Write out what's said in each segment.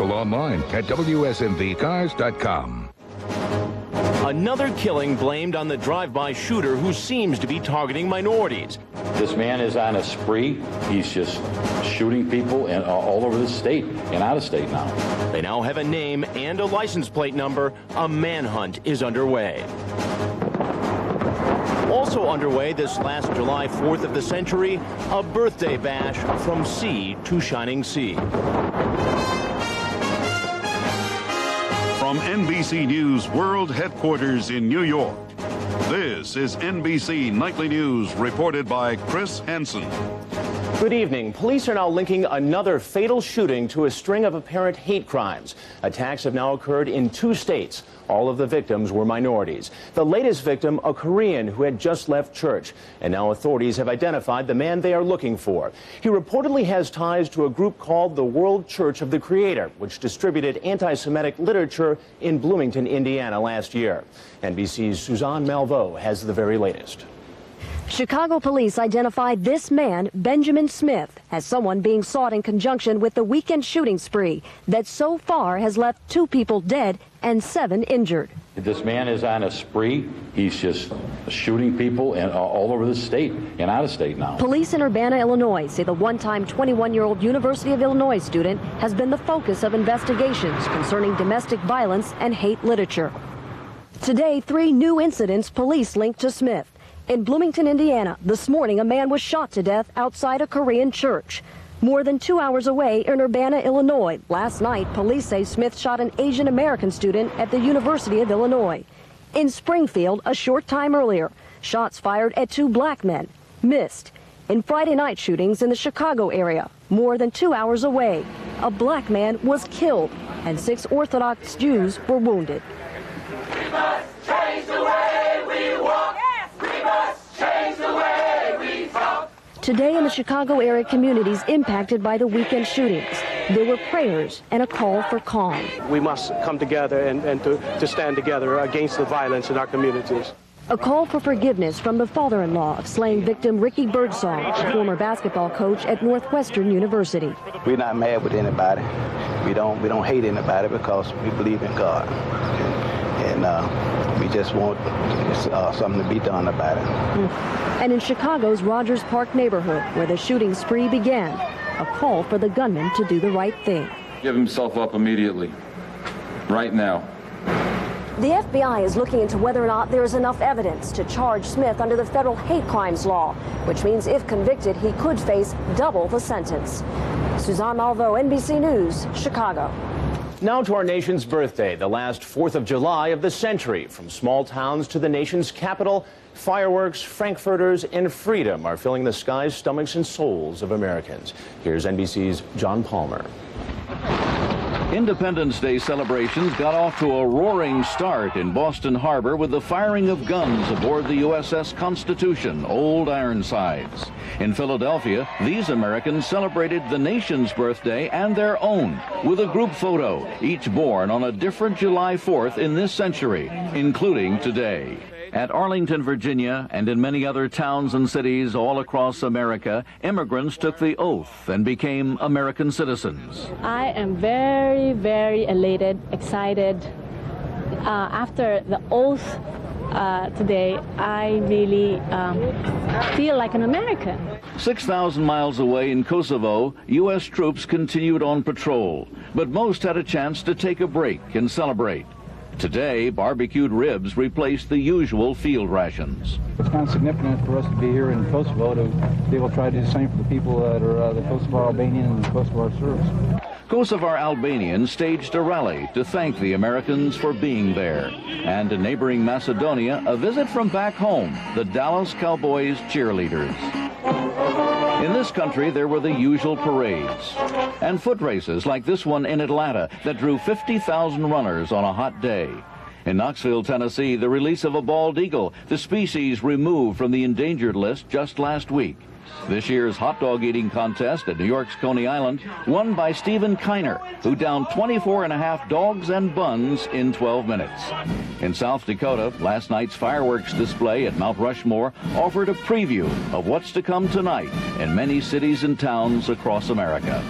local online at WSMVcars.com. Another killing blamed on the drive-by shooter who seems to be targeting minorities. This man is on a spree. He's just shooting people all over the state and out of state now. They now have a name and a license plate number. A manhunt is underway. Also underway this last July 4th of the century, a birthday bash from sea to shining sea. From NBC News World Headquarters in New York, this is NBC Nightly News reported by Chris Hansen. Good evening. Police are now linking another fatal shooting to a string of apparent hate crimes. Attacks have now occurred in 2 states. All of the victims were minorities. The latest victim, a Korean who had just left church. And now authorities have identified the man they are looking for. He reportedly has ties to a group called the World Church of the Creator, which distributed anti-Semitic literature in Bloomington, Indiana last year. NBC's Suzanne Malveaux has the very latest. Chicago police identified this man, Benjamin Smith, as someone being sought in conjunction with the weekend shooting spree that so far has left 2 people dead and 7 injured. This man is on a spree. He's just shooting people all over the state and out of state now. Police in Urbana, Illinois say the one-time 21-year-old University of Illinois student has been the focus of investigations concerning domestic violence and hate literature. Today, 3 new incidents police linked to Smith. In Bloomington, Indiana, this morning a man was shot to death outside a Korean church. More than 2 hours away in Urbana, Illinois, last night, police say Smith shot an Asian American student at the University of Illinois. In Springfield, a short time earlier, shots fired at 2 black men missed. In Friday night shootings in the Chicago area, more than 2 hours away, a black man was killed and 6 Orthodox Jews were wounded. We must change the way we walk. We must change the way we talk. Today in the Chicago area communities impacted by the weekend shootings, there were prayers and a call for calm. We must come together and to stand together against the violence in our communities. A call for forgiveness from the father-in-law of slain victim Ricky Birdsong, former basketball coach at Northwestern University. We're not mad with anybody. We don't hate anybody because we believe in God. And we just want something to be done about it. And in Chicago's Rogers Park neighborhood, where the shooting spree began, a call for the gunman to do the right thing. Give himself up immediately, right now. The FBI is looking into whether or not there is enough evidence to charge Smith under the federal hate crimes law, which means if convicted, he could face double the sentence. Suzanne Malveaux, NBC News, Chicago. Now to our nation's birthday, the last 4th of July of the century. From small towns to the nation's capital, fireworks, frankfurters, and freedom are filling the skies, stomachs, and souls of Americans. Here's NBC's John Palmer. Independence Day celebrations got off to a roaring start in Boston Harbor with the firing of guns aboard the USS Constitution, Old Ironsides. In Philadelphia, these Americans celebrated the nation's birthday and their own with a group photo, each born on a different July 4th in this century, including today. At Arlington, Virginia, and in many other towns and cities all across America, immigrants took the oath and became American citizens. I am very, very elated, excited. After the oath today, I really feel like an American. 6,000 miles away in Kosovo, U.S. troops continued on patrol, but most had a chance to take a break and celebrate. Today, barbecued ribs replaced the usual field rations. It's kind of significant for us to be here in Kosovo to be able to try to do the same for the people that are the Kosovar Albanian and the Kosovar Serbs. Kosovar Albanians staged a rally to thank the Americans for being there. And in neighboring Macedonia, a visit from back home, the Dallas Cowboys cheerleaders. In this country, there were the usual parades and foot races like this one in Atlanta that drew 50,000 runners on a hot day. In Knoxville, Tennessee, the release of a bald eagle, the species removed from the endangered list just last week. This year's hot dog eating contest at New York's Coney Island won by Stephen Kiner, who downed 24.5 dogs and buns in 12 minutes. In South Dakota, last night's fireworks display at Mount Rushmore offered a preview of what's to come tonight in many cities and towns across America.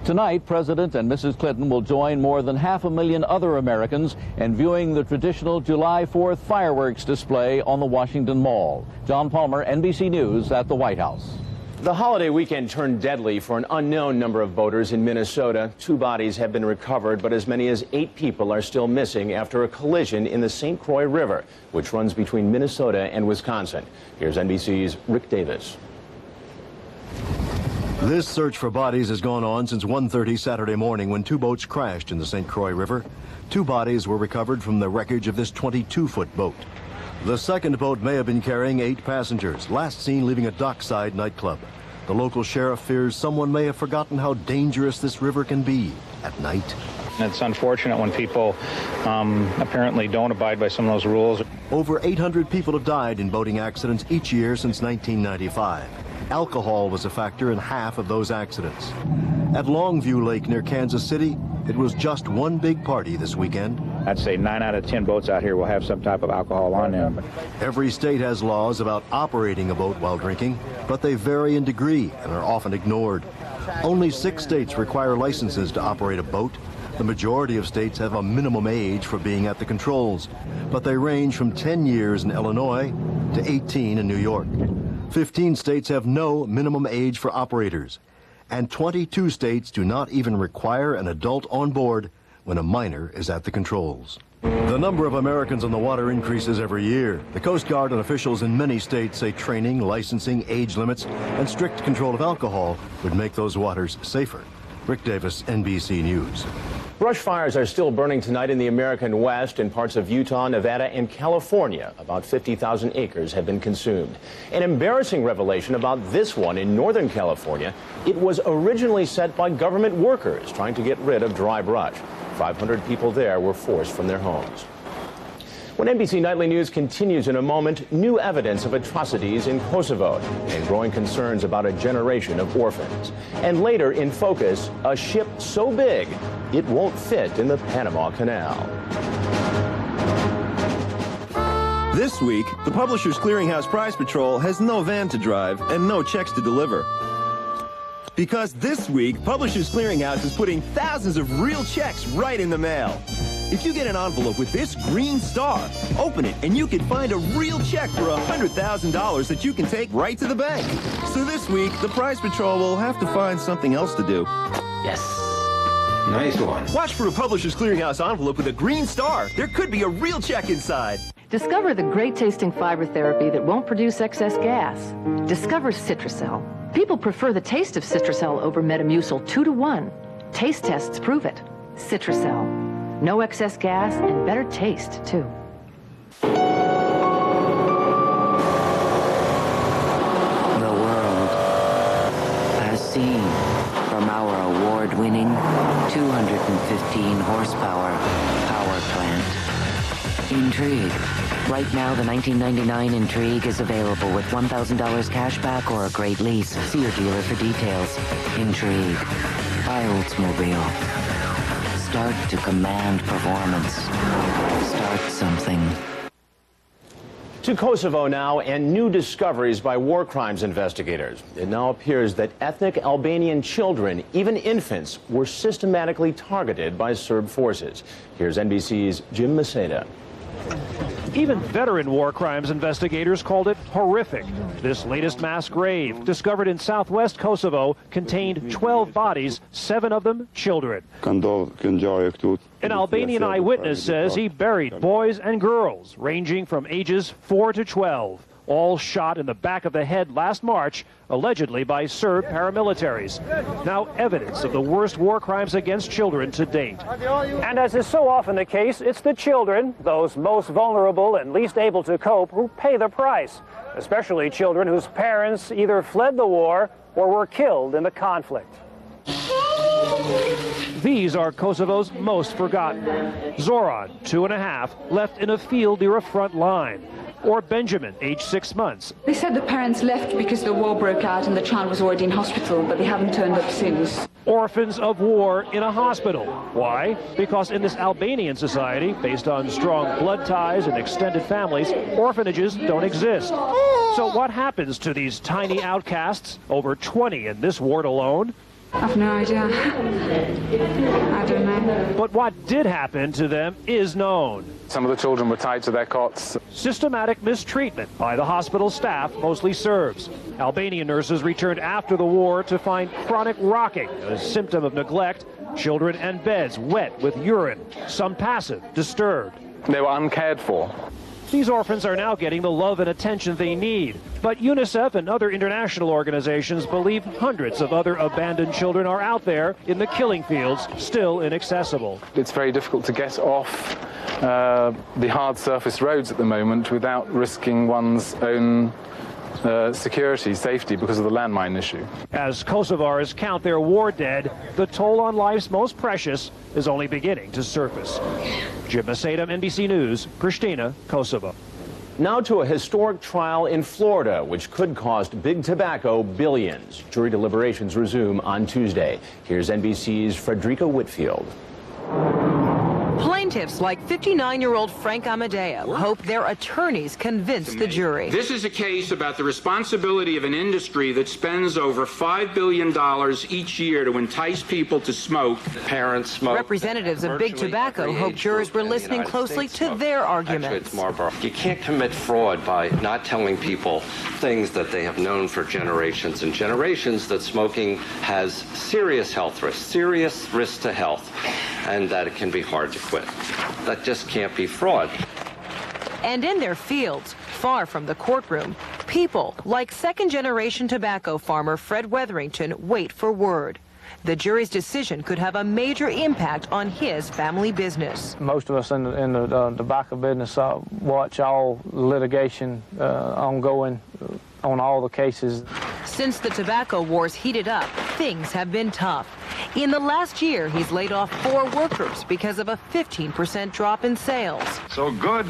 Tonight, President and Mrs. Clinton will join more than 500,000 other Americans in viewing the traditional July 4th fireworks display on the Washington Mall. John Palmer, NBC News at the White House. The holiday weekend turned deadly for an unknown number of boaters in Minnesota. 2 bodies have been recovered, but as many as 8 people are still missing after a collision in the St. Croix River, which runs between Minnesota and Wisconsin. Here's NBC's Rick Davis. This search for bodies has gone on since 1:30 Saturday morning when 2 boats crashed in the St. Croix River. 2 bodies were recovered from the wreckage of this 22-foot boat. The second boat may have been carrying 8 passengers, last seen leaving a dockside nightclub. The local sheriff fears someone may have forgotten how dangerous this river can be at night. It's unfortunate when people apparently don't abide by some of those rules. Over 800 people have died in boating accidents each year since 1995. Alcohol was a factor in half of those accidents. At Longview Lake near Kansas City, it was just one big party this weekend. I'd say 9 out of 10 boats out here will have some type of alcohol on them. Every state has laws about operating a boat while drinking, but they vary in degree and are often ignored. Only 6 states require licenses to operate a boat. The majority of states have a minimum age for being at the controls, but they range from 10 years in Illinois to 18 in New York. 15 states have no minimum age for operators, and 22 states do not even require an adult on board when a minor is at the controls. The number of Americans on the water increases every year. The Coast Guard and officials in many states say training, licensing, age limits, and strict control of alcohol would make those waters safer. Rick Davis, NBC News. Brush fires are still burning tonight in the American West in parts of Utah, Nevada, and California. About 50,000 acres have been consumed. An embarrassing revelation about this one in Northern California. It was originally set by government workers trying to get rid of dry brush. 500 people there were forced from their homes. When NBC Nightly News continues in a moment, new evidence of atrocities in Kosovo and growing concerns about a generation of orphans. And later in focus, a ship so big it won't fit in the Panama Canal. This week, the Publishers Clearinghouse Prize Patrol has no van to drive and no checks to deliver. Because this week, Publishers Clearinghouse is putting thousands of real checks right in the mail. If you get an envelope with this green star, open it and you can find a real check for $100,000 that you can take right to the bank. So this week, the Prize Patrol will have to find something else to do. Yes. Nice one. Watch for a Publishers Clearinghouse envelope with a green star. There could be a real check inside. Discover the great-tasting fiber therapy that won't produce excess gas. Discover Citracel. People prefer the taste of Citracel over Metamucil 2-to-1. Taste tests prove it. Citracel. No excess gas and better taste, too. The world has seen from our award-winning 215 horsepower power plant. Intrigue. Right now, the 1999 Intrigue is available with $1,000 cash back or a great lease. See your dealer for details. Intrigue by Oldsmobile. Start to command performance. Start something. To Kosovo now, and new discoveries by war crimes investigators. It now appears that ethnic Albanian children, even infants, were systematically targeted by Serb forces. Here's NBC's Jim Maceda. Even veteran war crimes investigators called it horrific. This latest mass grave, discovered in southwest Kosovo, contained 12 bodies, 7 of them children. An Albanian eyewitness says he buried boys and girls, ranging from ages 4 to 12, all shot in the back of the head last March, allegedly by Serb paramilitaries. Now evidence of the worst war crimes against children to date. And as is so often the case, it's the children, those most vulnerable and least able to cope, who pay the price, especially children whose parents either fled the war or were killed in the conflict. These are Kosovo's most forgotten. Zoran, 2.5, left in a field near a front line. Or Benjamin, age 6 months. They said the parents left because the war broke out and the child was already in hospital, but they haven't turned up since. Orphans of war in a hospital. Why? Because in this Albanian society, based on strong blood ties and extended families, orphanages don't exist. So what happens to these tiny outcasts, over 20 in this ward alone? I've no idea. I don't know. But what did happen to them is known. Some of the children were tied to their cots. Systematic mistreatment by the hospital staff, mostly Serbs. Albanian nurses returned after the war to find chronic rocking, a symptom of neglect, children and beds wet with urine, some passive, disturbed. They were uncared for. These orphans are now getting the love and attention they need. But UNICEF and other international organizations believe hundreds of other abandoned children are out there in the killing fields, still inaccessible. It's very difficult to get off the hard surface roads at the moment without risking one's own security, safety, because of the landmine issue. As Kosovars count their war dead, the toll on life's most precious is only beginning to surface. Jim Masadam, NBC News, Pristina, Kosovo. Now to a historic trial in Florida, which could cost Big Tobacco billions. Jury deliberations resume on Tuesday. Here's NBC's Frederica Whitfield. Plaintiffs like 59-year-old Frank Amadeo hope their attorneys convince the jury. This is a case about the responsibility of an industry that spends over $5 billion each year to entice people to smoke. Parents smoke. Representatives of Big Tobacco hope jurors were listening closely to their arguments. Actually, it's Marlboro. You can't commit fraud by not telling people things that they have known for generations and generations, that smoking has serious health risks, serious risks to health, and that it can be hard to quit. That just can't be fraud. And in their fields, far from the courtroom, people like second-generation tobacco farmer Fred Wetherington wait for word. The jury's decision could have a major impact on his family business. Most of us in the tobacco business watch all litigation ongoing on all the cases. Since the tobacco wars heated up, things have been tough. In the last year, he's laid off 4 workers because of a 15% drop in sales. So good.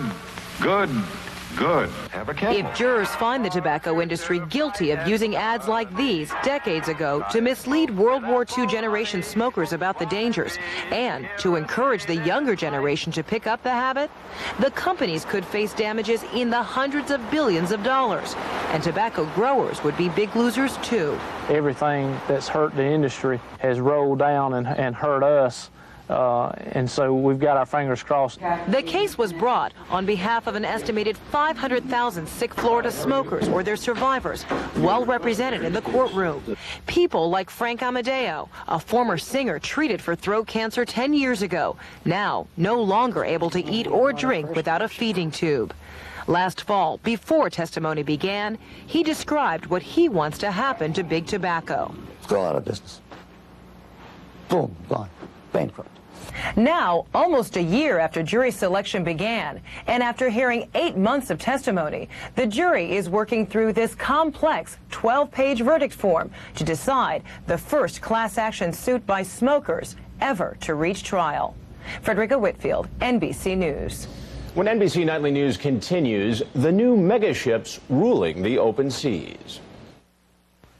Have a cat. If jurors find the tobacco industry guilty of using ads like these decades ago to mislead World War II generation smokers about the dangers and to encourage the younger generation to pick up the habit, the companies could face damages in the hundreds of billions of dollars. And tobacco growers would be big losers too. Everything that's hurt the industry has rolled down and hurt us. And so we've got our fingers crossed. The case was brought on behalf of an estimated 500,000 sick Florida smokers or their survivors, well represented in the courtroom. People like Frank Amadeo, a former singer treated for throat cancer 10 years ago, now no longer able to eat or drink without a feeding tube. Last fall, before testimony began, he described what he wants to happen to Big Tobacco. Go out of business. Boom, gone. Bankrupt. Now, almost a year after jury selection began, and after hearing 8 months of testimony, the jury is working through this complex 12-page verdict form to decide the first class action suit by smokers ever to reach trial. Frederica Whitfield, NBC News. When NBC Nightly News continues, the new megaships ruling the open seas.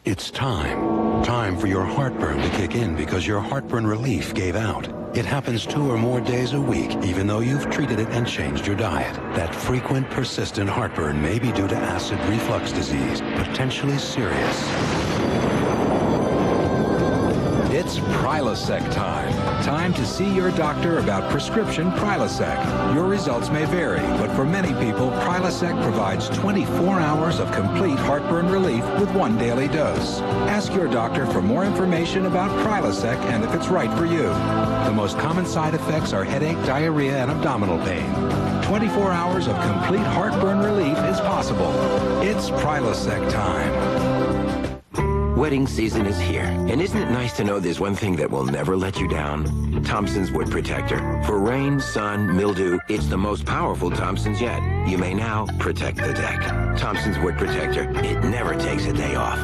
It's time for your heartburn to kick in because your heartburn relief gave out. It happens 2 or more days a week, even though you've treated it and changed your diet. That frequent, persistent heartburn may be due to acid reflux disease, potentially serious. It's Prilosec time. Time to see your doctor about prescription Prilosec. Your results may vary, but for many people, Prilosec provides 24 hours of complete heartburn relief with 1 daily dose. Ask your doctor for more information about Prilosec and if it's right for you. The most common side effects are headache, diarrhea, and abdominal pain. 24 hours of complete heartburn relief is possible. It's Prilosec time. Wedding season is here, and isn't it nice to know there's one thing that will never let you down? Thompson's Wood Protector. For rain, sun, mildew, it's the most powerful Thompson's yet. You may now protect the deck. Thompson's Wood Protector. It never takes a day off.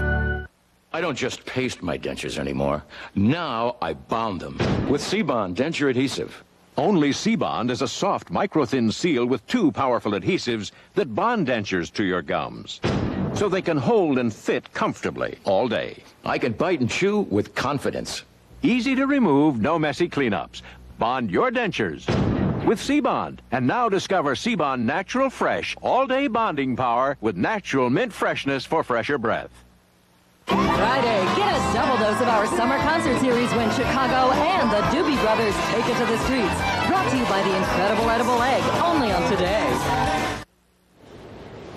I don't just paste my dentures anymore. Now I bond them with C-Bond denture adhesive. Only C-Bond is a soft, micro-thin seal with 2 powerful adhesives that bond dentures to your gums, so they can hold and fit comfortably all day. I can bite and chew with confidence. Easy to remove, no messy cleanups. Bond your dentures with C-Bond. And now discover C-Bond Natural Fresh all-day bonding power with natural mint freshness for fresher breath. Friday, get a double dose of our summer concert series when Chicago and the Doobie Brothers take it to the streets. Brought to you by the incredible edible egg, only on Today.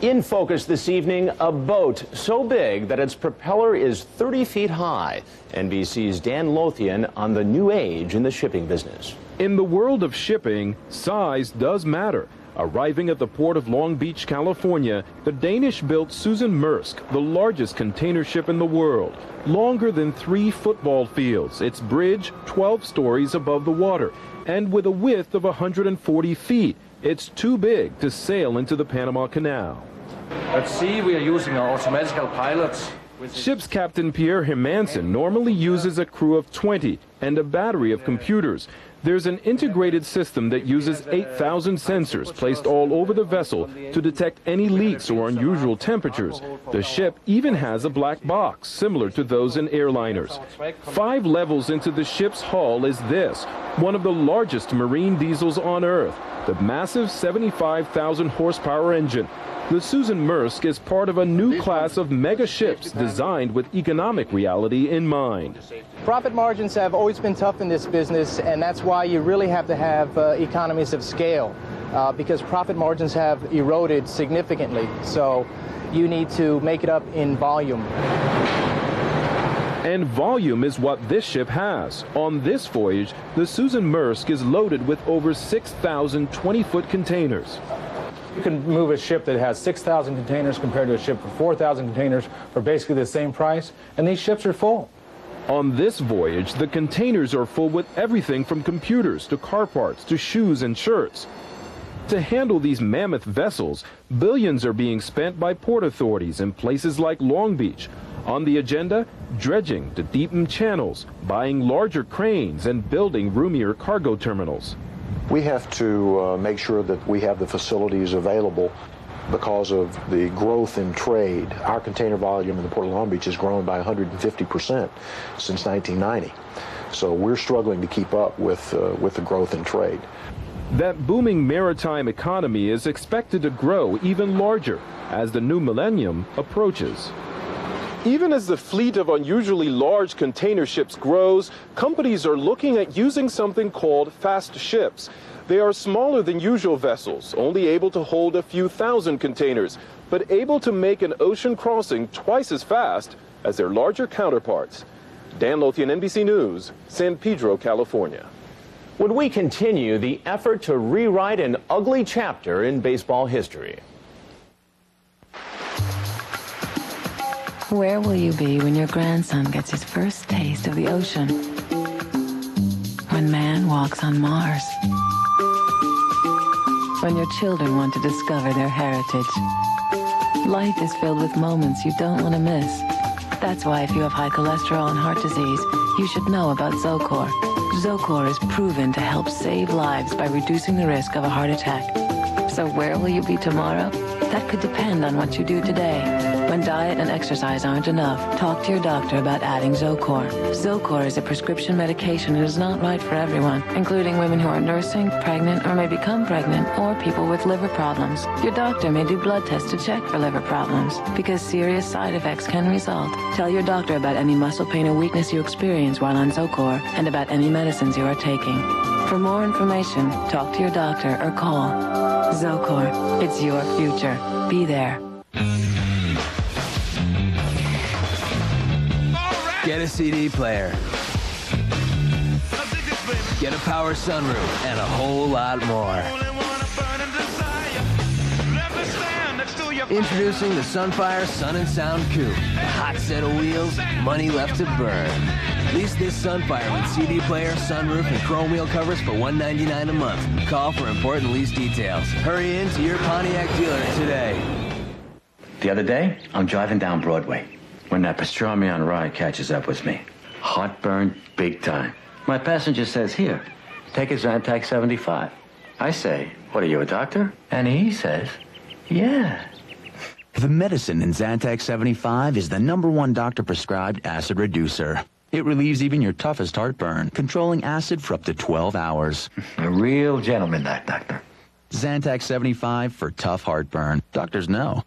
In focus this evening, a boat so big that its propeller is 30 feet high. NBC's Dan Lothian on the new age in the shipping business. In the world of shipping, size does matter. Arriving at the port of Long Beach, California, the Danish-built Susan Maersk, the largest container ship in the world, longer than 3 football fields, its bridge 12 stories above the water, and with a width of 140 feet. It's too big to sail into the Panama Canal. At sea, we are using our automatic pilots. Ship's Captain Pierre Hermansen normally uses a crew of 20 and a battery of computers. There's an integrated system that uses 8,000 sensors placed all over the vessel to detect any leaks or unusual temperatures. The ship even has a black box, similar to those in airliners. 5 levels into the ship's hull is this, one of the largest marine diesels on Earth, the massive 75,000 horsepower engine. The Susan Maersk is part of a new class of mega ships designed with economic reality in mind. Profit margins have always been tough in this business, and that's why you really have to have economies of scale, because profit margins have eroded significantly. So you need to make it up in volume. And volume is what this ship has. On this voyage, the Susan Maersk is loaded with over 6,000 20-foot containers. You can move a ship that has 6,000 containers compared to a ship for 4,000 containers for basically the same price, and these ships are full. On this voyage, the containers are full with everything from computers to car parts to shoes and shirts. To handle these mammoth vessels, billions are being spent by port authorities in places like Long Beach. On the agenda, dredging to deepen channels, buying larger cranes, and building roomier cargo terminals. We have to make sure that we have the facilities available because of the growth in trade. Our container volume in the Port of Long Beach has grown by 150% since 1990. So we're struggling to keep up with the growth in trade. That booming maritime economy is expected to grow even larger as the new millennium approaches. Even as the fleet of unusually large container ships grows, companies are looking at using something called fast ships. They are smaller than usual vessels, only able to hold a few thousand containers, but able to make an ocean crossing twice as fast as their larger counterparts. Dan Lothian, NBC News, San Pedro, California. When we continue the effort to rewrite an ugly chapter in baseball history. Where will you be when your grandson gets his first taste of the ocean? When man walks on Mars? When your children want to discover their heritage? Life is filled with moments you don't want to miss. That's why if you have high cholesterol and heart disease, you should know about Zocor. Zocor is proven to help save lives by reducing the risk of a heart attack. So where will you be tomorrow? That could depend on what you do today. When diet and exercise aren't enough, talk to your doctor about adding Zocor. Zocor is a prescription medication and is not right for everyone, including women who are nursing, pregnant, or may become pregnant, or people with liver problems. Your doctor may do blood tests to check for liver problems, because serious side effects can result. Tell your doctor about any muscle pain or weakness you experience while on Zocor, and about any medicines you are taking. For more information, talk to your doctor or call. Zocor, it's your future. Be there. Get a CD player. Get a power sunroof and a whole lot more. Introducing the Sunfire Sun & Sound Coupe. A hot set of wheels, money left to burn. Lease this Sunfire with CD player, sunroof, and chrome wheel covers for $199 a month. Call for important lease details. Hurry in to your Pontiac dealer today. The other day, I'm driving down Broadway when that pastrami on rye catches up with me. Heartburn big time. My passenger says, here, take a Zantac 75. I say, what are you, a doctor? And he says, yeah. The medicine in Zantac 75 is the #1 doctor-prescribed acid reducer. It relieves even your toughest heartburn, controlling acid for up to 12 hours. A real gentleman, that doctor. Zantac 75 for tough heartburn. Doctors know.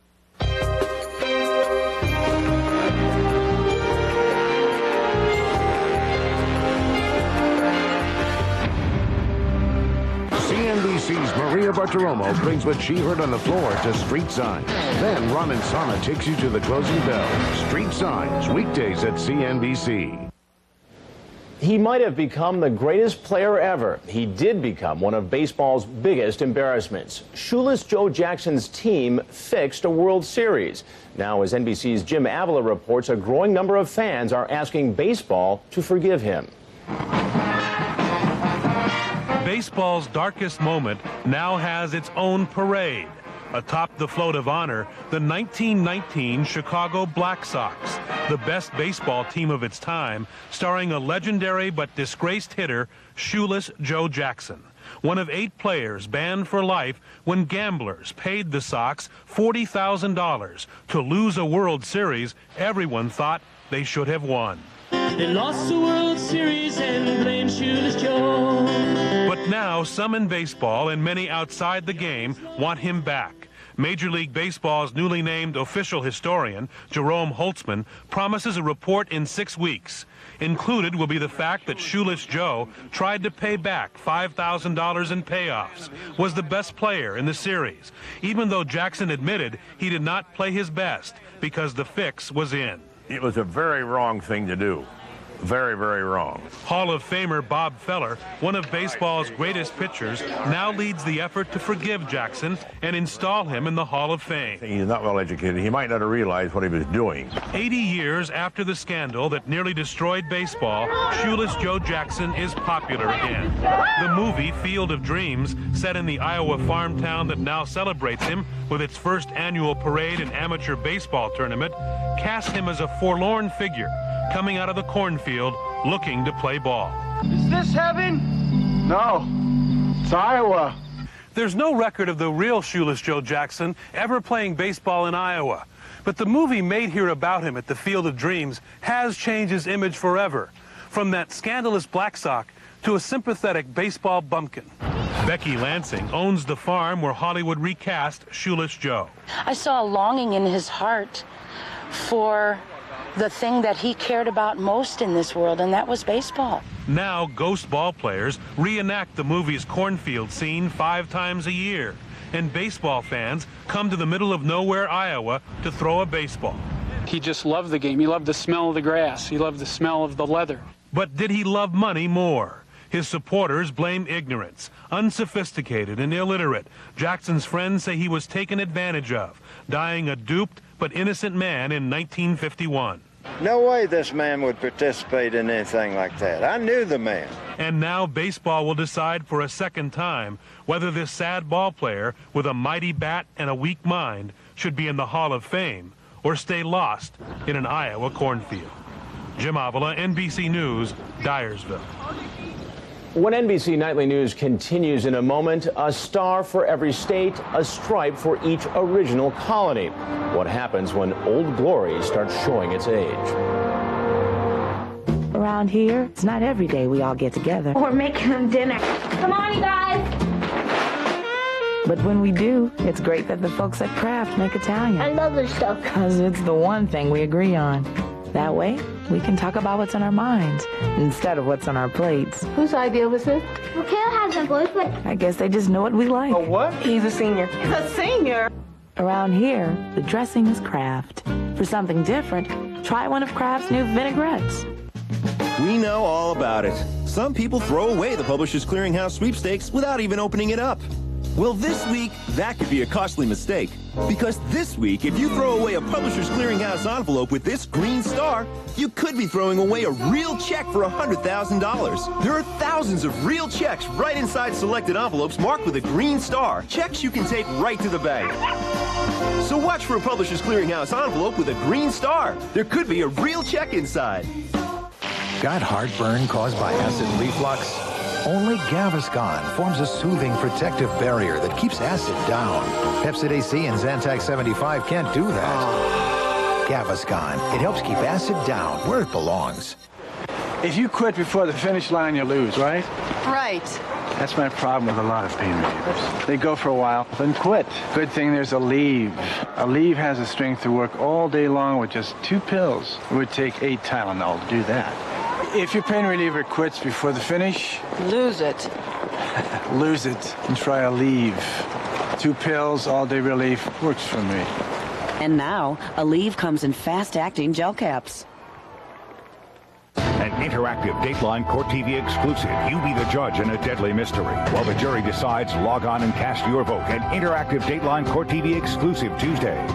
CNBC's Maria Bartiromo brings what she heard on the floor to Street Signs. Then Raman Sana takes you to the closing bell. Street Signs, weekdays at CNBC. He might have become the greatest player ever. He did become one of baseball's biggest embarrassments. Shoeless Joe Jackson's team fixed a World Series. Now, as NBC's Jim Avila reports, a growing number of fans are asking baseball to forgive him. Baseball's darkest moment now has its own parade. Atop the float of honor, the 1919 Chicago Black Sox, the best baseball team of its time, starring a legendary but disgraced hitter, Shoeless Joe Jackson, one of 8 players banned for life when gamblers paid the Sox $40,000 to lose a World Series everyone thought they should have won. They lost the World Series and blamed Shoeless Joe. But now some in baseball and many outside the game want him back. Major League Baseball's newly named official historian, Jerome Holtzman, promises a report in 6 weeks. Included will be the fact that Shoeless Joe tried to pay back $5,000 in payoffs, was the best player in the series, even though Jackson admitted he did not play his best because the fix was in. It was a very wrong thing to do. Very, very wrong. Hall of Famer Bob Feller, one of baseball's greatest pitchers, now leads the effort to forgive Jackson and install him in the Hall of Fame. He's not well educated. He might not have realized what he was doing. 80 years after the scandal that nearly destroyed baseball, Shoeless Joe Jackson is popular again. The movie Field of Dreams, set in the Iowa farm town that now celebrates him with its first annual parade and amateur baseball tournament, casts him as a forlorn figure coming out of the cornfield looking to play ball. Is this heaven? No, it's Iowa. There's no record of the real Shoeless Joe Jackson ever playing baseball in Iowa. But the movie made here about him at the Field of Dreams has changed his image forever, from that scandalous black sock to a sympathetic baseball bumpkin. Becky Lansing owns the farm where Hollywood recast Shoeless Joe. I saw a longing in his heart for the thing that he cared about most in this world, and that was baseball. Now, ghost ball players reenact the movie's cornfield scene 5 times a year, and baseball fans come to the middle of nowhere, Iowa, to throw a baseball. He just loved the game. He loved the smell of the grass. He loved the smell of the leather. But did he love money more? His supporters blame ignorance, unsophisticated and illiterate. Jackson's friends say he was taken advantage of, dying a duped but innocent man in 1951. No way this man would participate in anything like that. I knew the man. And now baseball will decide for a second time whether this sad ball player with a mighty bat and a weak mind should be in the Hall of Fame or stay lost in an Iowa cornfield. Jim Avila, NBC News, Dyersville. When NBC Nightly News continues in a moment, a star for every state, a stripe for each original colony. What happens when Old Glory starts showing its age? Around here, it's not every day we all get together. We're making them dinner. Come on, you guys. But when we do, it's great that the folks at Kraft make Italian. I love this stuff. Because it's the one thing we agree on. That way, we can talk about what's on our minds instead of what's on our plates. Whose idea was this? Well, Kale has a voice, but I guess they just know what we like. A what? He's a senior. He's a senior. Around here, the dressing is Kraft. For something different, try one of Kraft's new vinaigrettes. We know all about it. Some people throw away the Publishers Clearinghouse sweepstakes without even opening it up. Well, this week, that could be a costly mistake. Because this week, if you throw away a Publishers Clearinghouse envelope with this green star, you could be throwing away a real check for $100,000. There are thousands of real checks right inside selected envelopes marked with a green star. Checks you can take right to the bank. So watch for a Publishers Clearinghouse envelope with a green star. There could be a real check inside. Got heartburn caused by acid reflux? Only Gaviscon forms a soothing protective barrier that keeps acid down. Pepcid AC and Zantac 75 can't do that. Gaviscon, it helps keep acid down where it belongs. If you quit before the finish line, you lose, right? Right. That's my problem with a lot of pain relievers. They go for a while, then quit. Good thing there's Aleve. Aleve has the strength to work all day long with just 2 pills. It would take 8 Tylenol to do that. If your pain reliever quits before the finish, lose it. lose it and try a leave. 2 pills, all-day relief, works for me. And now, Aleve comes in fast-acting gel caps. An interactive Dateline Court TV exclusive. You be the judge in a deadly mystery. While the jury decides, log on and cast your vote. An interactive Dateline Court TV exclusive Tuesday.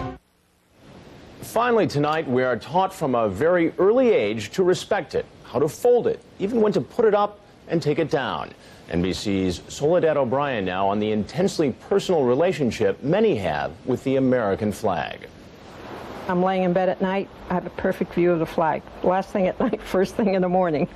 Finally tonight, we are taught from a very early age to respect it, how to fold it, even when to put it up and take it down. NBC's Soledad O'Brien now on the intensely personal relationship many have with the American flag. I'm laying in bed at night. I have a perfect view of the flag. Last thing at night, first thing in the morning.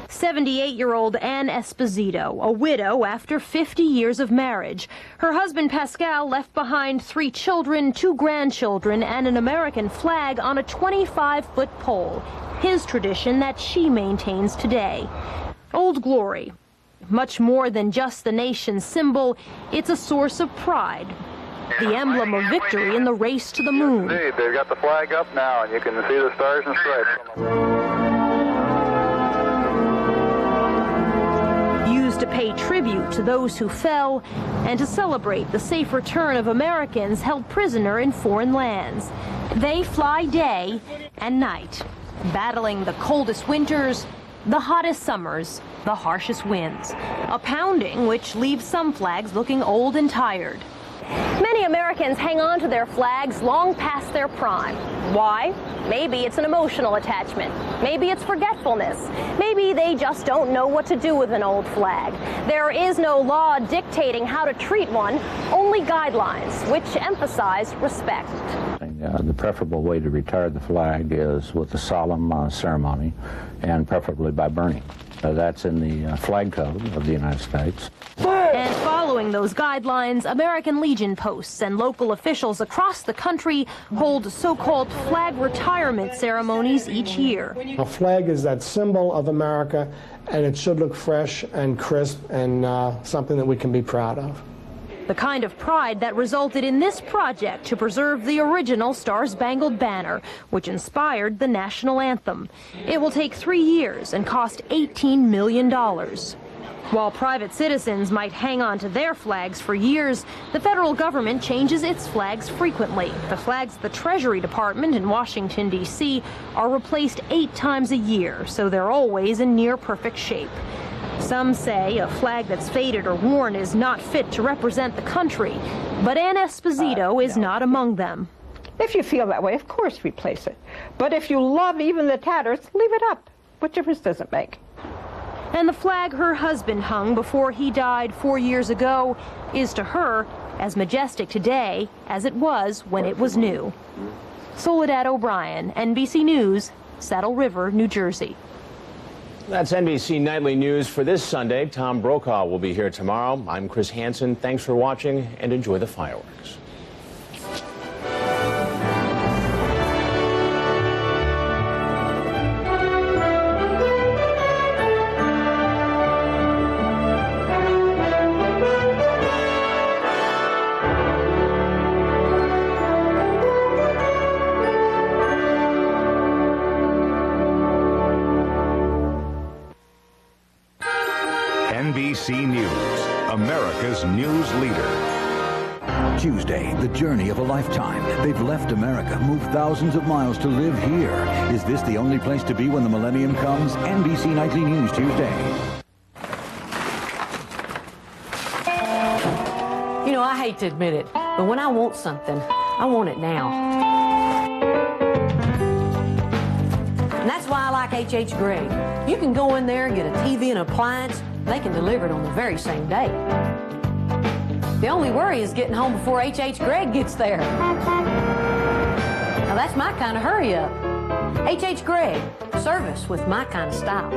78-year-old Ann Esposito, a widow after 50 years of marriage. Her husband Pascal left behind 3 children, 2 grandchildren, and an American flag on a 25-foot pole. His tradition that she maintains today. Old Glory. Much more than just the nation's symbol, it's a source of pride. The emblem of victory in the race to the moon. Indeed, they've got the flag up now, and you can see the stars and stripes. Used to pay tribute to those who fell and to celebrate the safe return of Americans held prisoner in foreign lands. They fly day and night, battling the coldest winters, the hottest summers, the harshest winds. A pounding which leaves some flags looking old and tired. Many Americans hang on to their flags long past their prime. Why? Maybe it's an emotional attachment. Maybe it's forgetfulness. Maybe they just don't know what to do with an old flag. There is no law dictating how to treat one, only guidelines which emphasize respect. The preferable way to retire the flag is with a solemn ceremony, and preferably by burning. That's in the flag code of the United States. And following those guidelines, American Legion posts and local officials across the country hold so-called flag retirement ceremonies each year. A flag is that symbol of America, and it should look fresh and crisp and something that we can be proud of. The kind of pride that resulted in this project to preserve the original Star-Spangled Banner, which inspired the national anthem. It will take 3 years and cost $18 million. While private citizens might hang on to their flags for years, the federal government changes its flags frequently. The flags of the Treasury Department in Washington, D.C. are replaced 8 times a year, so they're always in near-perfect shape. Some say a flag that's faded or worn is not fit to represent the country, but Ann Esposito is not among them. If you feel that way, of course replace it. But if you love even the tatters, leave it up. What difference does it make? And the flag her husband hung before he died 4 years ago is to her as majestic today as it was when it was new. Soledad O'Brien, NBC News, Saddle River, New Jersey. That's NBC Nightly News for this Sunday. Tom Brokaw will be here tomorrow. I'm Chris Hansen. Thanks for watching and enjoy the fireworks. NBC News, America's news leader. Tuesday, the journey of a lifetime. They've left America, moved thousands of miles to live here. Is this the only place to be when the millennium comes? NBC Nightly News Tuesday. You know, I hate to admit it, but when I want something, I want it now. And that's why I like H.H. Gregg. You can go in there and get a TV and appliance. They can deliver it on the very same day. The only worry is getting home before H.H. Gregg gets there. Now that's my kind of hurry up. H.H. Gregg, service with my kind of style.